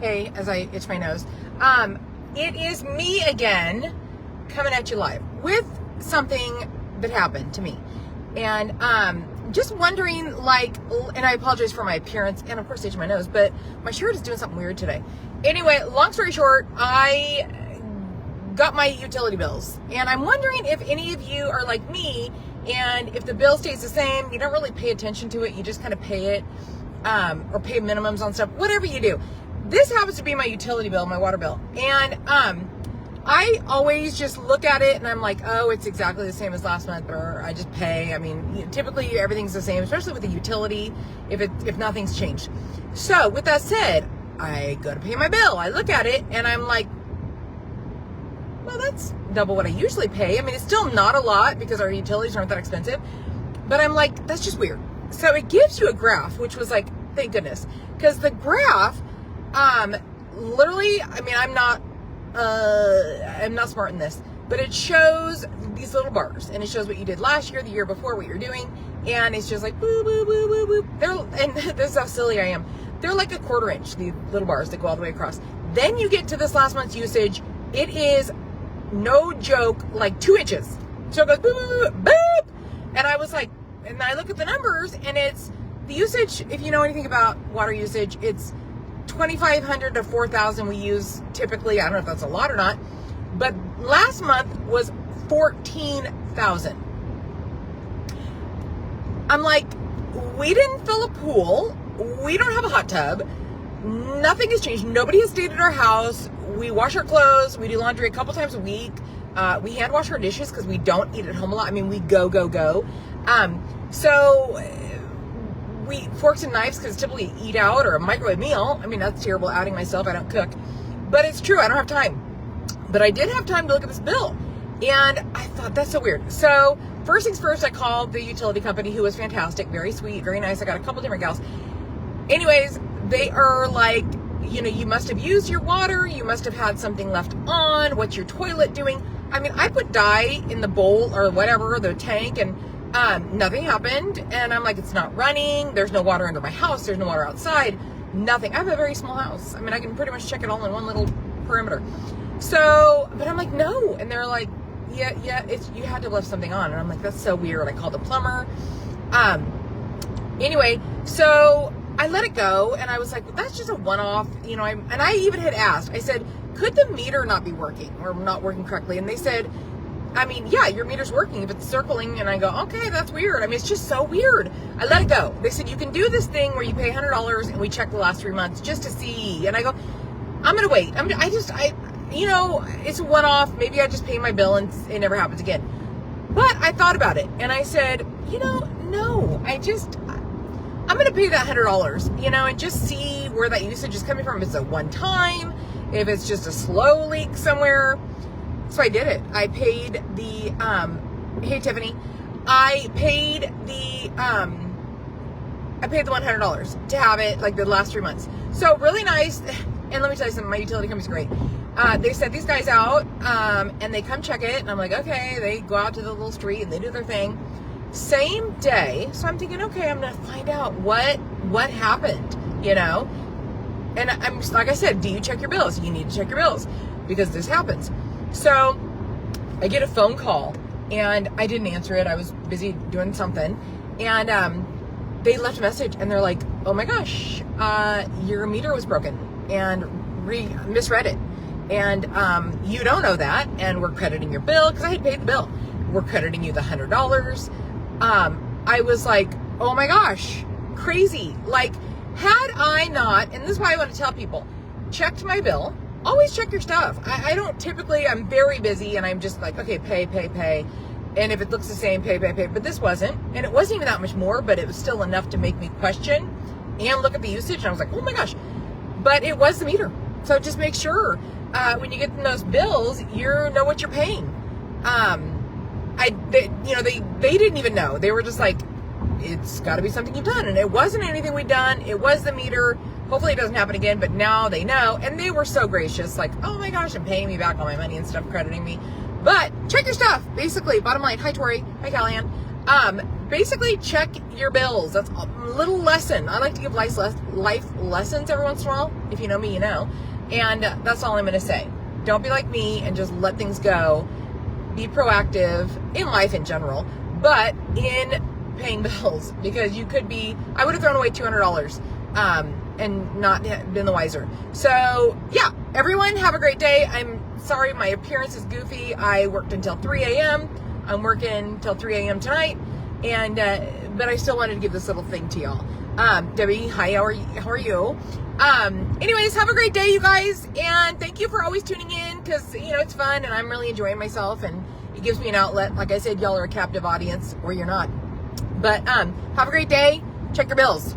Hey, as I itch my nose. It is me again coming at you live with something that happened to me. And just wondering, like, and I apologize for my appearance and, of course, itching my nose, but my shirt is doing something weird today. Anyway, long story short, I got my utility bills. And I'm wondering if any of you are like me, and if the bill stays the same, you don't really pay attention to it. You just kind of pay it, or pay minimums on stuff, whatever you do. This happens to be my utility bill, my water bill. And I always just look at it and I'm like, oh, it's exactly the same as last month, or I just pay. I mean, typically everything's the same, especially with the utility, if nothing's changed. So with that said, I go to pay my bill. I look at it and I'm like, well, that's double what I usually pay. I mean, it's still not a lot because our utilities aren't that expensive, but I'm like, that's just weird. So it gives you a graph, which was like, thank goodness, because the graph, literally, I mean, I'm not smart in this, but it shows these little bars, and it shows what you did last year, the year before, what you're doing, and it's just like boo, boo, boo, boo, boo. And this is how silly I am. They're like a 1/4 inch, the little bars that go all the way across. Then you get to this last month's usage. It is no joke, like 2 inches. So it goes boop, boop, boop, boop. And I was like, and I look at the numbers, and it's the usage. If you know anything about water usage, it's 2,500 to 4,000 we use typically. I don't know if that's a lot or not, but last month was 14,000. I'm like, we didn't fill a pool. We don't have a hot tub. Nothing has changed. Nobody has stayed at our house. We wash our clothes. We do laundry a couple times a week. We hand wash our dishes because we don't eat at home a lot. I mean, we go. So we forks and knives because typically eat out, or a microwave meal. I mean, that's terrible outing myself. I don't cook, but it's true. I don't have time, but I did have time to look at this bill, and I thought, that's so weird. So first things first, I called the utility company, who was fantastic, very sweet, very nice. I got a couple different gals. Anyways, they are like, you know, you must have used your water. You must have had something left on. What's your toilet doing? I mean, I put dye in the bowl or whatever, the tank, and nothing happened. And I'm like, it's not running. There's no water under my house. There's no water outside. Nothing. I have a very small house. I mean, I can pretty much check it all in one little perimeter. So, but I'm like, no. And they're like, yeah, you had to have left something on. And I'm like, that's so weird. I called the plumber. Anyway, so I let it go, and I was like, well, that's just a one-off, you know. And I even had asked, I said, could the meter not be working or not working correctly? And they said, I mean, yeah, your meter's working if it's circling. And I go, okay, that's weird. I mean, it's just so weird. I let it go. They said, you can do this thing where you pay $100 and we check the last 3 months just to see. And I go, I'm going to wait. You know, it's a one-off. Maybe I just pay my bill and it never happens again. But I thought about it, and I said, you know, no, I'm going to pay that $100, you know, and just see where that usage is coming from. If it's a one time, if it's just a slow leak somewhere. So I did it. I paid the, hey Tiffany, I paid the $100 to have it like the last 3 months. So really nice. And let me tell you something, my utility company's great. They sent these guys out, and they come check it, and I'm like, okay. They go out to the little street and they do their thing. Same day. So I'm thinking, okay, I'm going to find out what happened, you know? And I'm like I said, do you check your bills? You need to check your bills because this happens. So I get a phone call, and I didn't answer it. I was busy doing something. And they left a message, and they're like, oh my gosh, your meter was broken, and misread it. And you don't know that, and we're crediting your bill because I had paid the bill. We're crediting you the $100. I was like, oh my gosh, crazy. Like, had I not, and this is why I want to tell people, checked my bill. Always check your stuff. I don't typically, I'm very busy, and I'm just like, okay, pay. And if it looks the same, pay. But this wasn't. And it wasn't even that much more, but it was still enough to make me question and look at the usage. And I was like, oh my gosh. But it was the meter. So just make sure when you get those bills, you know what you're paying. They didn't even know. They were just like, it's got to be something you've done. And it wasn't anything we'd done. It was the meter. Hopefully it doesn't happen again, but now they know. And they were so gracious, like, oh my gosh, and paying me back all my money and stuff, crediting me. But check your stuff, basically. Bottom line. Hi, Tori. Hi, Callahan. basically check your bills. That's a little lesson. I like to give life lessons every once in a while. If you know me, you know. And that's all I'm going to say. Don't be like me and just let things go. Be proactive in life in general, but in paying bills, because you could be, I would have thrown away $200 and not been the wiser. So yeah, everyone have a great day. I'm sorry my appearance is goofy. I worked until 3 a.m. I'm working till 3 a.m. tonight, and but I still wanted to give this little thing to y'all. Debbie, hi, how are you? Anyways, have a great day, you guys, and thank you for always tuning in, because you know it's fun and I'm really enjoying myself, and it gives me an outlet. Like I said, y'all are a captive audience, or you're not. But have a great day. Check your bills.